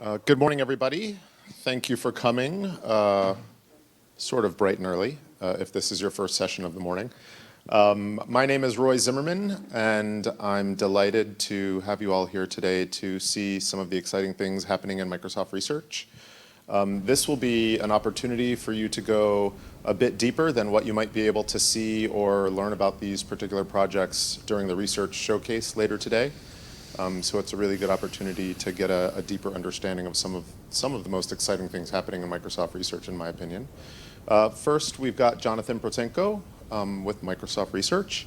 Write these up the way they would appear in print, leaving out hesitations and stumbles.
Good morning, everybody. Thank you for coming, sort of bright and early, if this is your first session of the morning. My name is Roy Zimmerman, and I'm delighted to have you all here today to see some of the exciting things happening in Microsoft Research. This will be an opportunity for you to go a bit deeper than what you might be able to see or learn about these particular projects during the research showcase later today. So it's a really good opportunity to get a deeper understanding of some of the most exciting things happening in Microsoft Research, in my opinion. First, we've got Jonathan Protenko with Microsoft Research.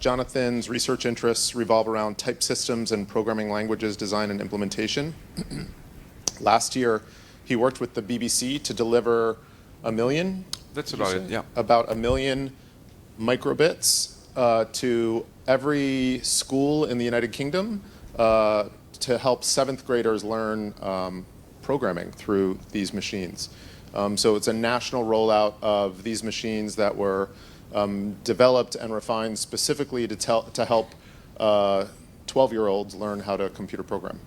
Jonathan's research interests revolve around type systems and programming languages design and implementation. Last year, he worked with the BBC to deliver a million. That's about it, yeah. About 1 million microbits to every school in the United Kingdom to help 7th graders learn programming through these machines. So it's a national rollout of these machines that were developed and refined specifically to help 12-year-olds learn how to computer program.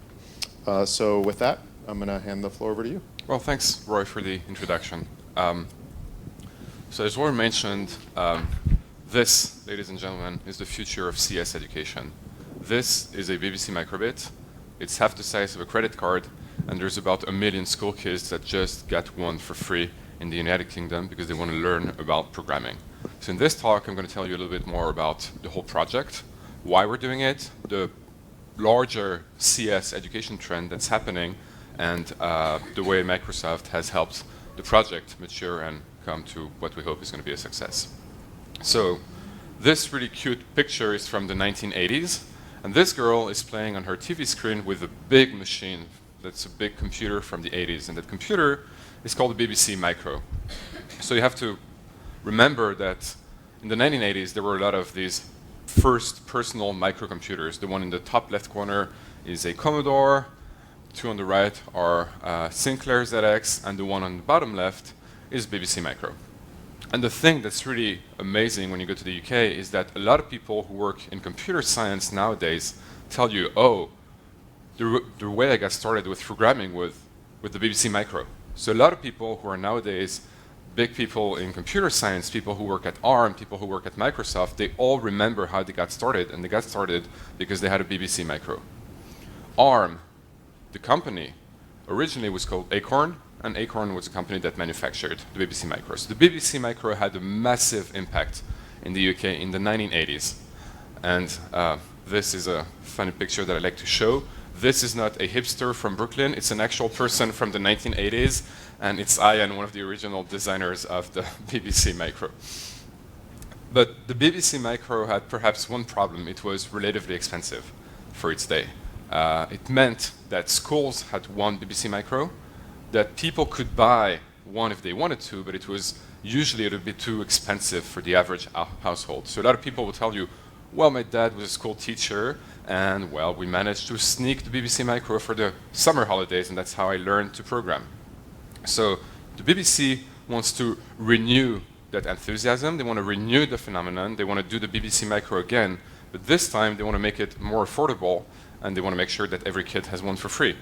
So with that, I'm going to hand the floor over to you. Well, thanks, Roy, for the introduction. So as Roy mentioned, this, ladies and gentlemen, is the future of CS education. This is a BBC Microbit. It's half the size of a credit card, and there's about 1 million school kids that just got one for free in the United Kingdom because they want to learn about programming. So in this talk, I'm going to tell you a little bit more about the whole project, why we're doing it, the larger CS education trend that's happening, and the way Microsoft has helped the project mature and come to what we hope is going to be a success. So this really cute picture is from the 1980s, and this girl is playing on her TV screen with a big machine that's a big computer from the 80s, and that computer is called the BBC Micro. So you have to remember that in the 1980s there were a lot of these first personal microcomputers. The one in the top left corner is a Commodore, two on the right are Sinclair ZX, and the one on the bottom left is BBC Micro. And the thing that's really amazing when you go to the UK is that a lot of people who work in computer science nowadays tell you, oh, the way I got started with programming with the BBC Micro. So a lot of people who are nowadays big people in computer science, people who work at ARM, people who work at Microsoft, they all remember how they got started, and they got started because they had a BBC Micro. ARM, the company, originally was called Acorn, and Acorn was a company that manufactured the BBC Micro. So the BBC Micro had a massive impact in the UK in the 1980s. And this is a funny picture that I like to show. This is not a hipster from Brooklyn. It's an actual person from the 1980s. And it's Ian, one of the original designers of the BBC Micro. But the BBC Micro had perhaps one problem. It was relatively expensive for its day. It meant that schools had one BBC Micro, that people could buy one if they wanted to, but it was usually a little bit too expensive for the average household. So a lot of people will tell you, well, my dad was a school teacher, and well, we managed to sneak the BBC Micro for the summer holidays, and that's how I learned to program. So the BBC wants to renew that enthusiasm. They want to renew the phenomenon. They want to do the BBC Micro again, but this time they want to make it more affordable, and they want to make sure that every kid has one for free.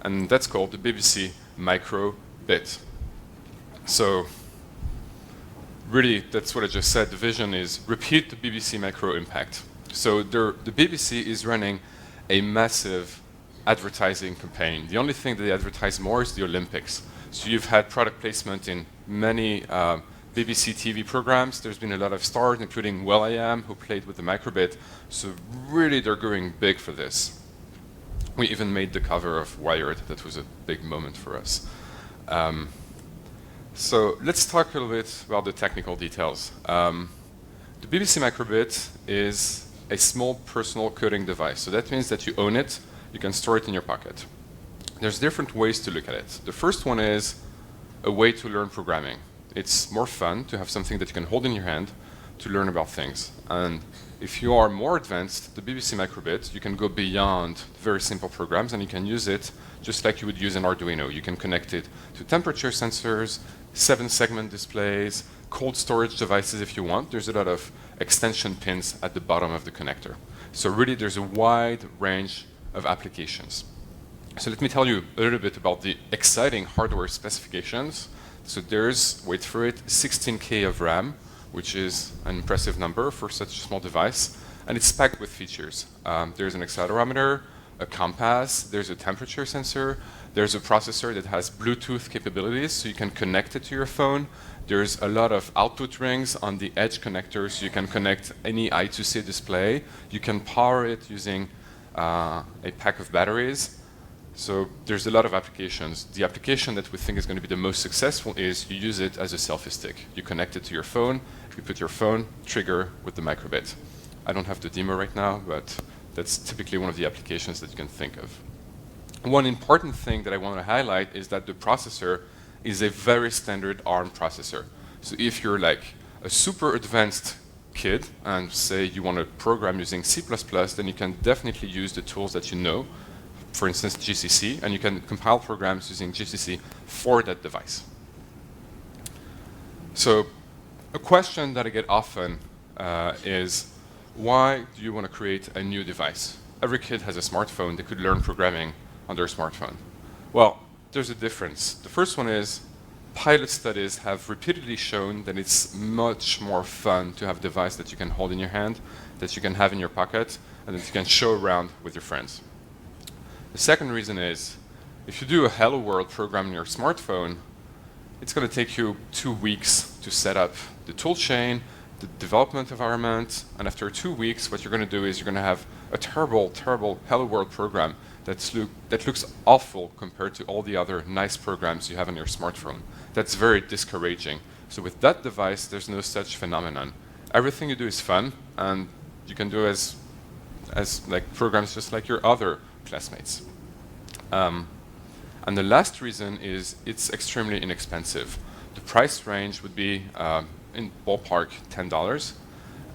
And that's called the BBC Microbit. So really, that's what I just said. The vision is repeat the BBC Micro impact. So the BBC is running a massive advertising campaign. The only thing that they advertise more is the Olympics. So you've had product placement in many BBC TV programs. There's been a lot of stars, including will.i.am, who played with the Microbit. So really, they're going big for this. We even made the cover of Wired. That was a big moment for us. So let's talk a little bit about the technical details. The BBC Microbit is a small personal coding device. So that means that you own it. You can store it in your pocket. There's different ways to look at it. The first one is a way to learn programming. It's more fun to have something that you can hold in your hand to learn about things. And if you are more advanced, the BBC Microbit, you can go beyond very simple programs, and you can use it just like you would use an Arduino. You can connect it to temperature sensors, 7-segment displays, cold storage devices if you want. There's a lot of extension pins at the bottom of the connector. So really, there's a wide range of applications. So let me tell you a little bit about the exciting hardware specifications. So there's, wait for it, 16K of RAM, which is an impressive number for such a small device, and it's packed with features. There's an accelerometer, a compass, there's a temperature sensor, there's a processor that has Bluetooth capabilities, so you can connect it to your phone. There's a lot of output rings on the edge connectors, so you can connect any I2C display. You can power it using a pack of batteries. So there's a lot of applications. The application that we think is going to be the most successful is you use it as a selfie stick. You connect it to your phone, you put your phone trigger with the Microbit. I don't have the demo right now, but that's typically one of the applications that you can think of. One important thing that I want to highlight is that the processor is a very standard ARM processor. So if you're like a super advanced kid and say you want to program using C++, then you can definitely use the tools that you know, for instance GCC, and you can compile programs using GCC for that device. So a question that I get often is, why do you want to create a new device? Every kid has a smartphone. They could learn programming on their smartphone. Well, there's a difference. The first one is pilot studies have repeatedly shown that it's much more fun to have a device that you can hold in your hand, that you can have in your pocket, and that you can show around with your friends. The second reason is, if you do a Hello World program on your smartphone, it's going to take you 2 weeks to set up the toolchain, the development environment, and after 2 weeks, what you're going to do is you're going to have a terrible, terrible Hello World program that looks awful compared to all the other nice programs you have on your smartphone. That's very discouraging. So with that device, there's no such phenomenon. Everything you do is fun, and you can do as like programs just like your other classmates. And the last reason is it's extremely inexpensive. The price range would be in ballpark $10.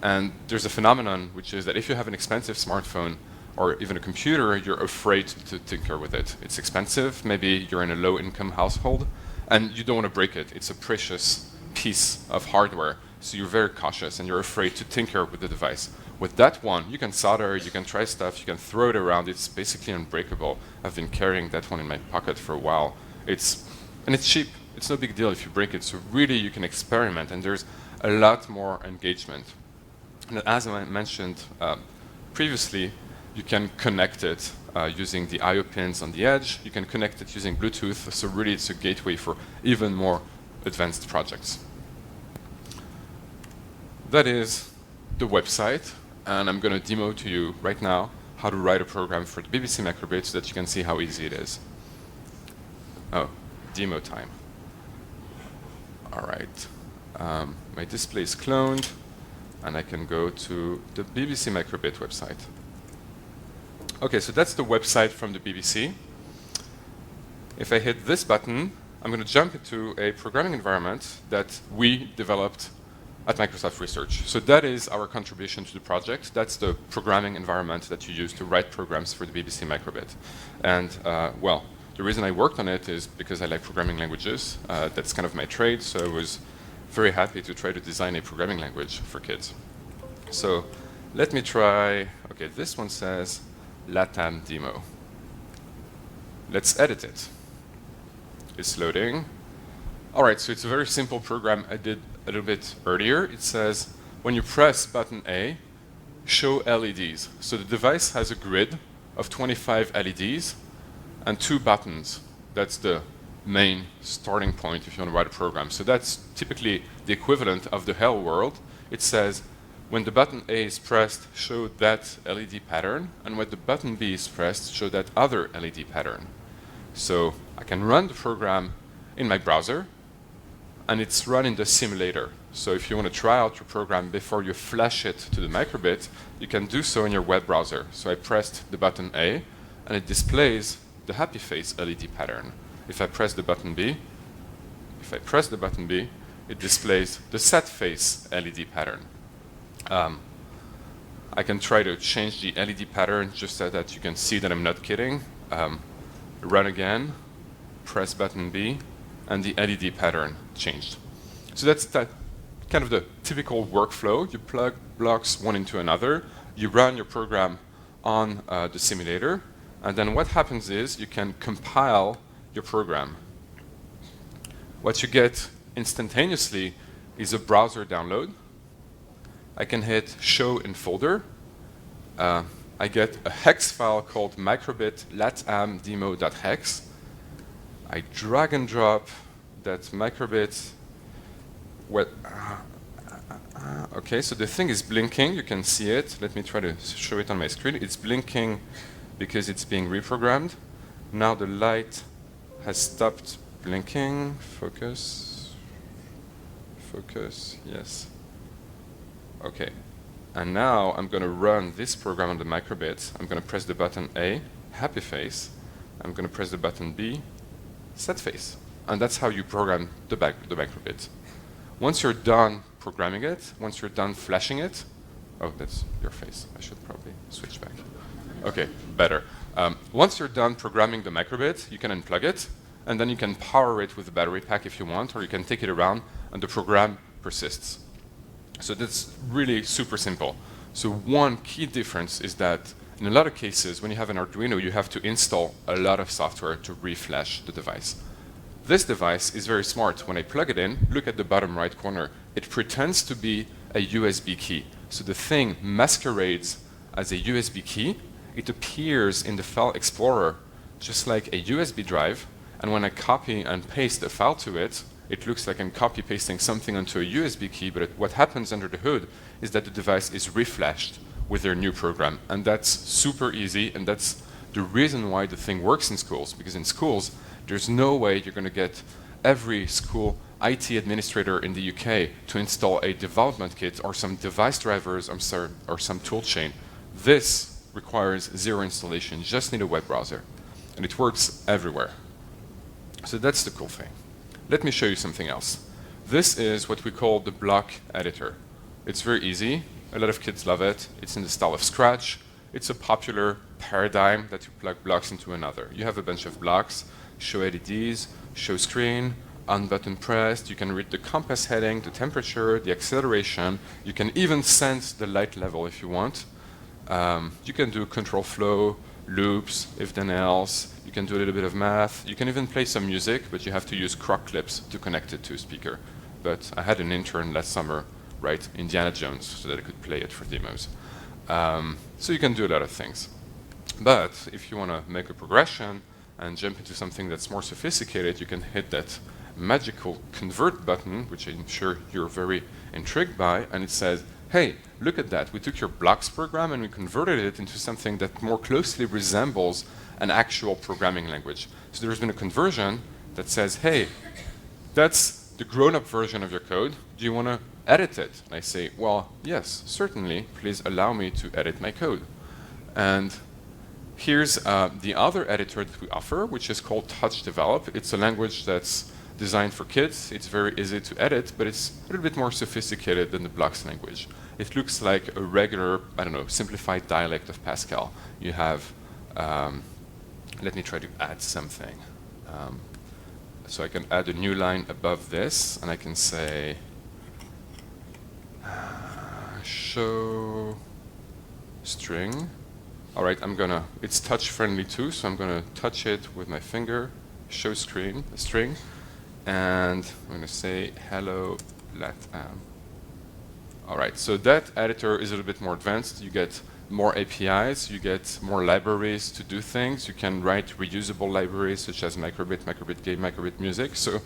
And there's a phenomenon which is that if you have an expensive smartphone or even a computer, you're afraid to tinker with it. It's expensive, maybe you're in a low-income household, and you don't want to break it. It's a precious piece of hardware, so you're very cautious and you're afraid to tinker with the device. With that one, you can solder, you can try stuff, you can throw it around. It's basically unbreakable. I've been carrying that one in my pocket for a while. And it's cheap. It's no big deal if you break it. So really, you can experiment, and there's a lot more engagement. And as I mentioned previously, you can connect it using the I/O pins on the edge. You can connect it using Bluetooth. So really, it's a gateway for even more advanced projects. That is the website. And I'm going to demo to you right now how to write a program for the BBC Microbit so that you can see how easy it is. Oh, demo time. All right. My display is cloned, and I can go to the BBC Microbit website. OK, so that's the website from the BBC. If I hit this button, I'm going to jump into a programming environment that we developed at Microsoft Research. So that is our contribution to the project. That's the programming environment that you use to write programs for the BBC Microbit. And well, the reason I worked on it is because I like programming languages. That's kind of my trade, so I was very happy to try to design a programming language for kids. So let me try, OK, this one says LATAM demo. Let's edit it. It's loading. All right, so it's a very simple program I did a little bit earlier. It says, when you press button A, show LEDs. So the device has a grid of 25 LEDs and 2 buttons. That's the main starting point if you want to write a program. So that's typically the equivalent of the Hello World. It says, when the button A is pressed, show that LED pattern, and when the button B is pressed, show that other LED pattern. So I can run the program in my browser, and it's run in the simulator. So if you want to try out your program before you flash it to the Microbit, you can do so in your web browser. So I pressed the button A, and it displays the happy face LED pattern. If I press the button B, it displays the sad face LED pattern. I can try to change the LED pattern just so that you can see that I'm not kidding. Run again, press button B, and the LED pattern changed. So that's kind of the typical workflow. You plug blocks one into another. You run your program on the simulator. And then what happens is you can compile your program. What you get instantaneously is a browser download. I can hit show in folder. I get a hex file called microbit latam-demo.hex. I drag and drop that microbit. Okay, so the thing is blinking. You can see it. Let me try to show it on my screen. It's blinking because it's being reprogrammed. Now the light has stopped blinking. Focus. Focus, yes. Okay. And now I'm going to run this program on the microbit. I'm going to press the button A, happy face. I'm going to press the button B, sad face. And that's how you program the microbit. Once you're done programming it, once you're done flashing it, oh, that's your face. I should probably switch back. Okay, better. Once you're done programming the microbit, you can unplug it, and then you can power it with a battery pack if you want, or you can take it around, and the program persists. So that's really super simple. So one key difference is that in a lot of cases, when you have an Arduino, you have to install a lot of software to reflash the device. This device is very smart. When I plug it in, look at the bottom right corner. It pretends to be a USB key. So the thing masquerades as a USB key. It appears in the file explorer just like a USB drive. And when I copy and paste a file to it, it looks like I'm copy-pasting something onto a USB key, but what happens under the hood is that the device is reflashed with their new program. And that's super easy, and that's the reason why the thing works in schools, because in schools, there's no way you're going to get every school IT administrator in the UK to install a development kit or some device drivers, or some tool chain. This requires zero installation. You just need a web browser, and it works everywhere. So that's the cool thing. Let me show you something else. This is what we call the block editor. It's very easy. A lot of kids love it. It's in the style of Scratch. It's a popular paradigm that you plug blocks into another. You have a bunch of blocks, show LEDs, show screen, on button pressed. You can read the compass heading, the temperature, the acceleration. You can even sense the light level if you want. You can do control flow, loops, if then else. You can do a little bit of math. You can even play some music, but you have to use croc clips to connect it to a speaker. But I had an intern last summer write Indiana Jones so that I could play it for demos. So you can do a lot of things. But if you want to make a progression and jump into something that's more sophisticated, you can hit that magical convert button, which I'm sure you're very intrigued by, and it says, hey, look at that. We took your blocks program and we converted it into something that more closely resembles an actual programming language. So there's been a conversion that says, hey, that's the grown-up version of your code. Do you want to edit it? And I say, well, yes, certainly. Please allow me to edit my code. And here's the other editor that we offer, which is called Touch Develop. It's a language that's designed for kids. It's very easy to edit, but it's a little bit more sophisticated than the blocks language. It looks like a regular, I don't know, simplified dialect of Pascal. You have, let me try to add something. So I can add a new line above this, and I can say, show string. All right, it's touch friendly too, so I'm gonna touch it with my finger, show string, and I'm gonna say hello latam. All right, so that editor is a little bit more advanced. You get more APIs, you get more libraries to do things. You can write reusable libraries such as Microbit, Microbit Game, Microbit Music. So,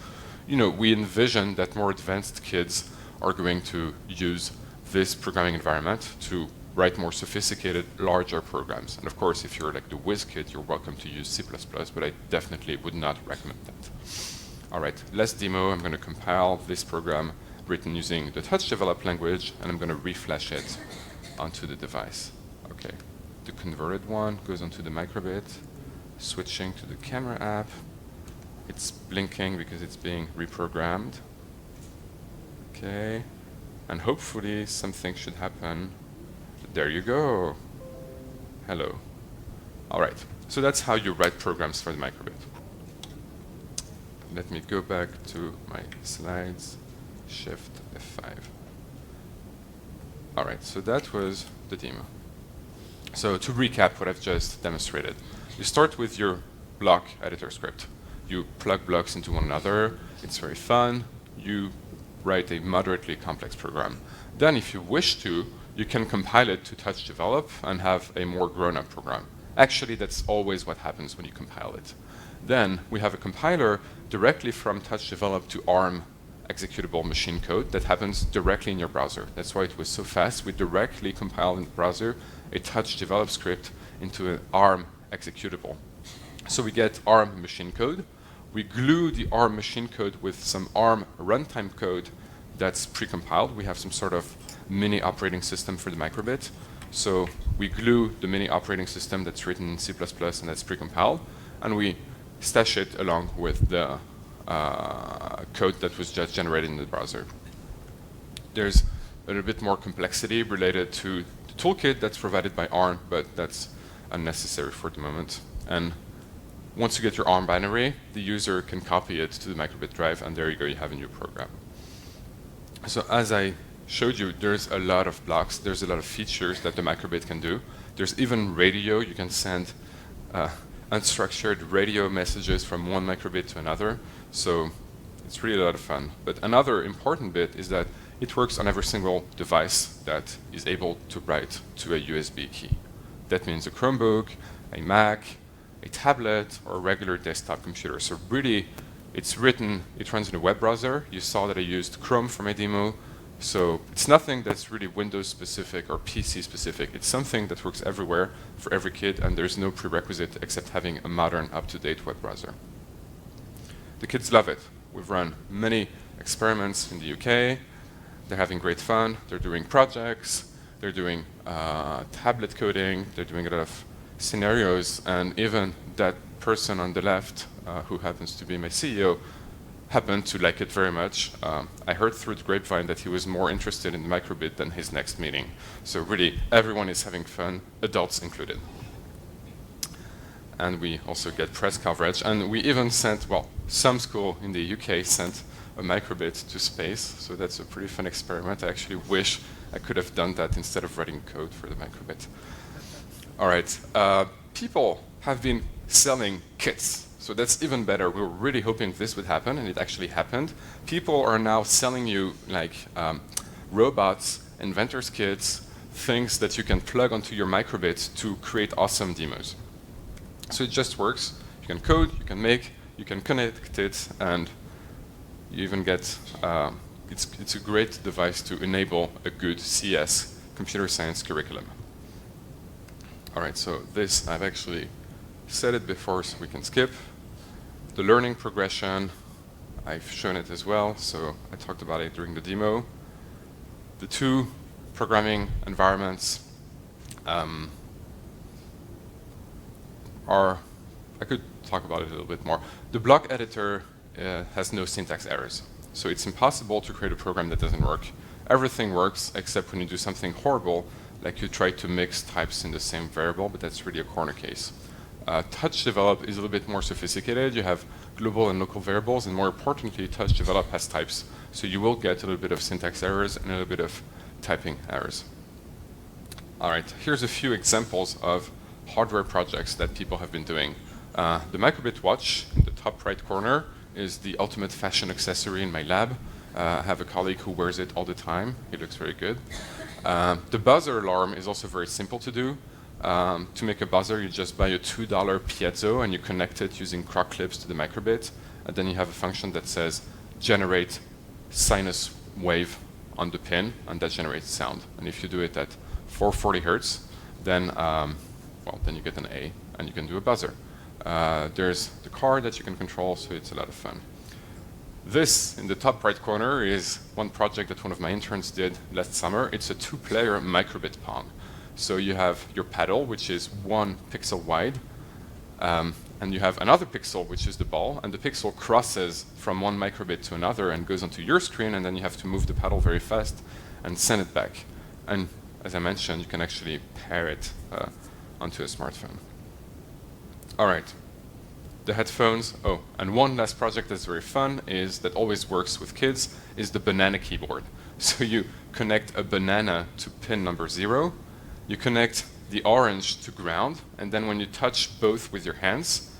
we envision that more advanced kids are going to use this programming environment to write more sophisticated, larger programs. And of course, if you're like the whiz kid, you're welcome to use C++, but I definitely would not recommend that. All right, last demo, I'm going to compile this program written using the Touch Develop language, and I'm going to reflash it onto the device. Okay, the converted one goes onto the microbit, switching to the camera app. It's blinking because it's being reprogrammed. Okay, and hopefully something should happen. There you go. Hello. All right, so that's how you write programs for the microbit. Let me go back to my slides, Shift F5. All right, so that was the demo. So to recap what I've just demonstrated, You start with your block editor script. You plug blocks into one another. It's very fun. You write a moderately complex program. Then, if you wish to, you can compile it to touch develop and have a more grown-up program. Actually, that's always what happens when you compile it. Then we have a compiler directly from touch develop to ARM executable machine code that happens directly in your browser. That's why it was so fast. We directly compile in the browser a touch develop script into an ARM executable. So we get ARM machine code. We glue the ARM machine code with some ARM runtime code that's precompiled. We have some sort of mini operating system for the microbit. So we glue the mini operating system that's written in C++ and that's precompiled, and we stash it along with the code that was just generated in the browser. There's a little bit more complexity related to the toolkit that's provided by ARM, but that's unnecessary for the moment. And once you get your ARM binary, the user can copy it to the microbit drive, and there you go, you have a new program. So as I showed you, there's a lot of blocks, there's a lot of features that the microbit can do. There's even radio. You can send unstructured radio messages from one microbit to another. So it's really a lot of fun. But another important bit is that it works on every single device that is able to write to a USB key. That means a Chromebook, a Mac, a tablet, or a regular desktop computer. So really, it runs in a web browser. You saw that I used Chrome for my demo. So it's nothing that's really Windows specific or PC specific. It's something that works everywhere for every kid, and there's no prerequisite except having a modern, up-to-date web browser. The kids love it. We've run many experiments in the UK. They're having great fun. They're doing projects. They're doing tablet coding. They're doing a lot of scenarios. And even that person on the left, who happens to be my CEO, happened to like it very much. I heard through the grapevine that he was more interested in the microbit than his next meeting. So really, everyone is having fun, adults included. And we also get press coverage. And we even sent, well, some school in the UK sent a microbit to space. So that's a pretty fun experiment. I actually wish I could have done that instead of writing code for the microbit. All right, people have been selling kits. So that's even better. We were really hoping this would happen, and it actually happened. People are now selling you like robots, inventors kits, things that you can plug onto your microbit to create awesome demos. So it just works. You can code, you can make, you can connect it, and you even get, it's a great device to enable a good CS, computer science curriculum. All right, so this, I've actually said it before, so we can skip. The learning progression, I've shown it as well, so I talked about it during the demo. The two programming environments I could talk about it a little bit more. The block editor has no syntax errors, so it's impossible to create a program that doesn't work. Everything works except when you do something horrible, like you try to mix types in the same variable, but that's really a corner case. Touch develop is a little bit more sophisticated. You have global and local variables, and more importantly, touch develop has types. So you will get a little bit of syntax errors and a little bit of typing errors. All right, here's a few examples of hardware projects that people have been doing. The Microbit watch in the top right corner is the ultimate fashion accessory in my lab. I have a colleague who wears it all the time. He looks very good. The buzzer alarm is also very simple to do. To make a buzzer, you just buy a $2 piezo and you connect it using croc clips to the microbit. And then you have a function that says generate sinus wave on the pin, and that generates sound. And if you do it at 440 hertz, then then you get an A, and you can do a buzzer. There's the car that you can control, so it's a lot of fun. This, in the top right corner, is one project that one of my interns did last summer. It's a 2-player Microbit Pong. So you have your paddle, which is 1 pixel wide, and you have another pixel, which is the ball, and the pixel crosses from one microbit to another and goes onto your screen, and then you have to move the paddle very fast and send it back. And as I mentioned, you can actually pair it onto a smartphone. All right, the headphones. Oh, and one last project that's very fun is that always works with kids is the banana keyboard. So you connect a banana to pin number 0. You connect the orange to ground, and then when you touch both with your hands,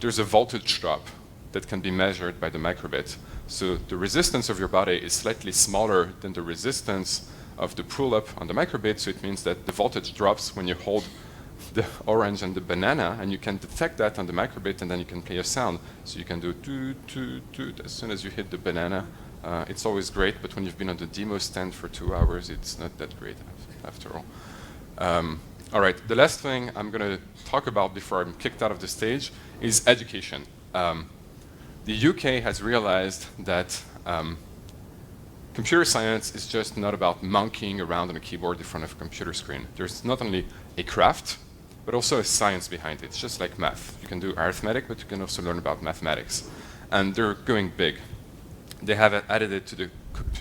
there's a voltage drop that can be measured by the microbit. So the resistance of your body is slightly smaller than the resistance of the pull-up on the microbit, so it means that the voltage drops when you hold the orange and the banana, and you can detect that on the microbit, and then you can play a sound. So you can do toot, toot, toot as soon as you hit the banana. It's always great, but when you've been on the demo stand for 2 hours, it's not that great after all. All right, the last thing I'm going to talk about before I'm kicked out of the stage is education. The UK has realized that computer science is just not about monkeying around on a keyboard in front of a computer screen. There's not only a craft, but also a science behind it. It's just like math. You can do arithmetic, but you can also learn about mathematics. And they're going big. They have added it to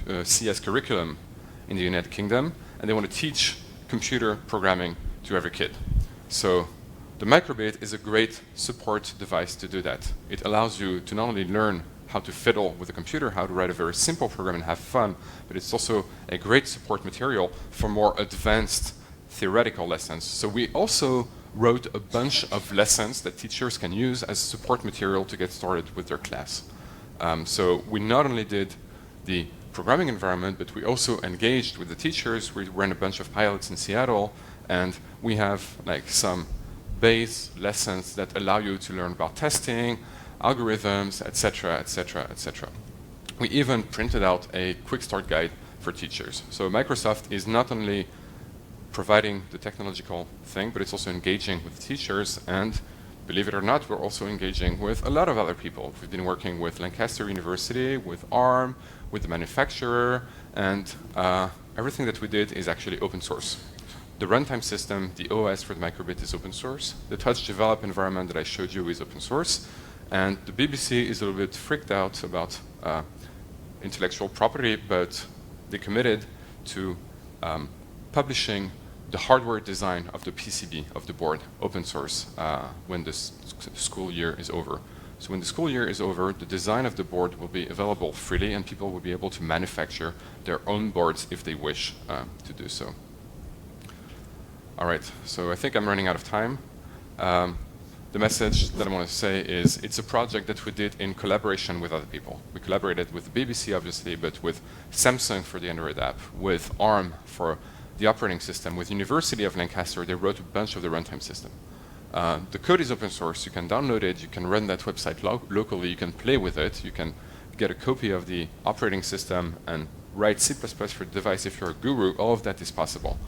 the CS curriculum in the United Kingdom, and they want to teach computer programming to every kid. So the Microbit is a great support device to do that. It allows you to not only learn how to fiddle with a computer, how to write a very simple program and have fun, but it's also a great support material for more advanced theoretical lessons. So we also wrote a bunch of lessons that teachers can use as support material to get started with their class. So we not only did the programming environment, but we also engaged with the teachers. We ran a bunch of pilots in Seattle, and we have like some base lessons that allow you to learn about testing, algorithms, etc., etc., etc. We even printed out a quick start guide for teachers. So Microsoft is not only providing the technological thing, but it's also engaging with teachers, and believe it or not, we're also engaging with a lot of other people. We've been working with Lancaster University, with ARM, with the manufacturer, and everything that we did is actually open source. The runtime system, the OS for the Microbit is open source. The touch develop environment that I showed you is open source. And the BBC is a little bit freaked out about intellectual property, but they committed to publishing the hardware design of the PCB of the board, open source, when the school year is over. So when the school year is over, the design of the board will be available freely, and people will be able to manufacture their own boards if they wish to do so. All right, so I think I'm running out of time. The message that I want to say is it's a project that we did in collaboration with other people. We collaborated with the BBC, obviously, but with Samsung for the Android app, with ARM for the operating system, with University of Lancaster. They wrote a bunch of the runtime system. The code is open source. You can download it. You can run that website locally. You can play with it. You can get a copy of the operating system and write C++ for the device if you're a guru. All of that is possible.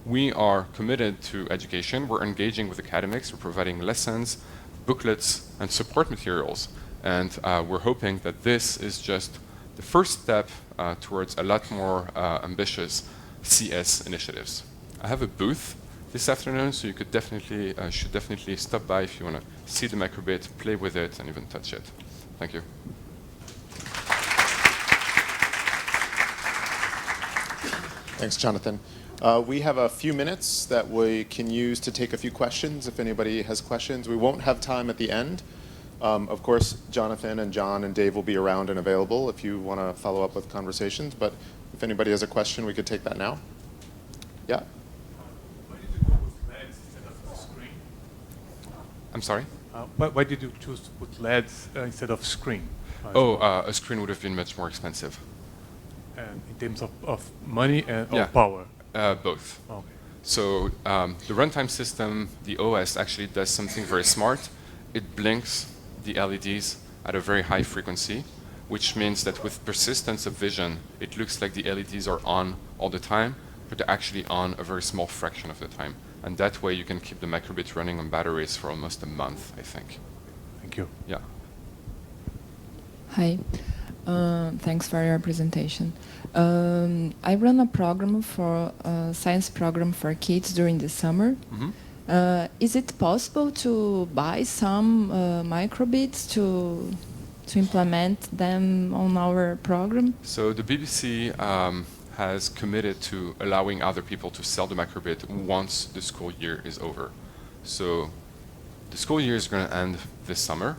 We are committed to education. We're engaging with academics. We're providing lessons, booklets, and support materials. And we're hoping that this is just the first step towards a lot more ambitious CS initiatives. I have a booth this afternoon, so you could definitely, should definitely stop by if you want to see the Microbit, play with it, and even touch it. Thank you. Thanks, Jonathan. We have a few minutes that we can use to take a few questions if anybody has questions. We won't have time at the end. Of course, Jonathan and John and Dave will be around and available if you want to follow up with conversations. But if anybody has a question, we could take that now. Yeah? Why did you go with LEDs instead of the screen? I'm sorry? Why did you choose to put LEDs instead of screen? A screen would have been much more expensive. And in terms of money and Yeah. power? Both. Okay. So the runtime system, the OS, actually does something very smart. It blinks the LEDs at a very high frequency, which means that with persistence of vision, it looks like the LEDs are on all the time, but they're actually on a very small fraction of the time. And that way you can keep the Microbit running on batteries for almost a month, I think. Thank you. Yeah. Hi. Thanks for your presentation. I run a program for a science program for kids during the summer. Mm-hmm. Is it possible to buy some microbits to implement them on our program? So the BBC has committed to allowing other people to sell the Microbit once the school year is over. So the school year is going to end this summer,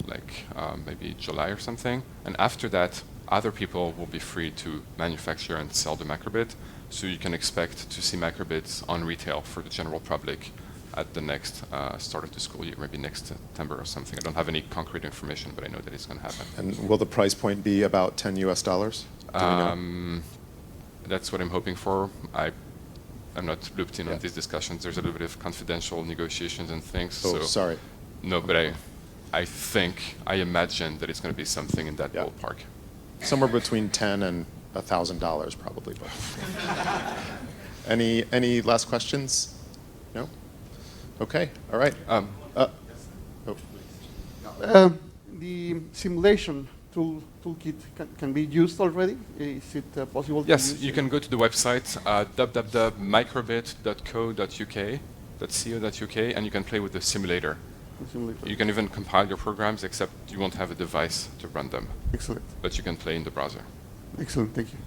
like maybe July or something. And after that, other people will be free to manufacture and sell the Microbit. So you can expect to see Microbit on retail for the general public at the next start of the school year, maybe next September or something. I don't have any concrete information, but I know that it's going to happen. And will the price point be about $10 US? Do we know? That's what I'm hoping for. I'm not looped in on these discussions. There's a little bit of confidential negotiations and things. Oh, so sorry. No, but I imagine that it's going to be something in that ballpark. Somewhere between $10 and $1,000 probably. But any last questions? No? Okay, all right. The simulation toolkit can be used already? Is it possible to use? Yes, you can go to the website www.microbit.co.uk, and you can play with the simulator. You can even compile your programs, except you won't have a device to run them. Excellent. But you can play in the browser. Excellent, thank you.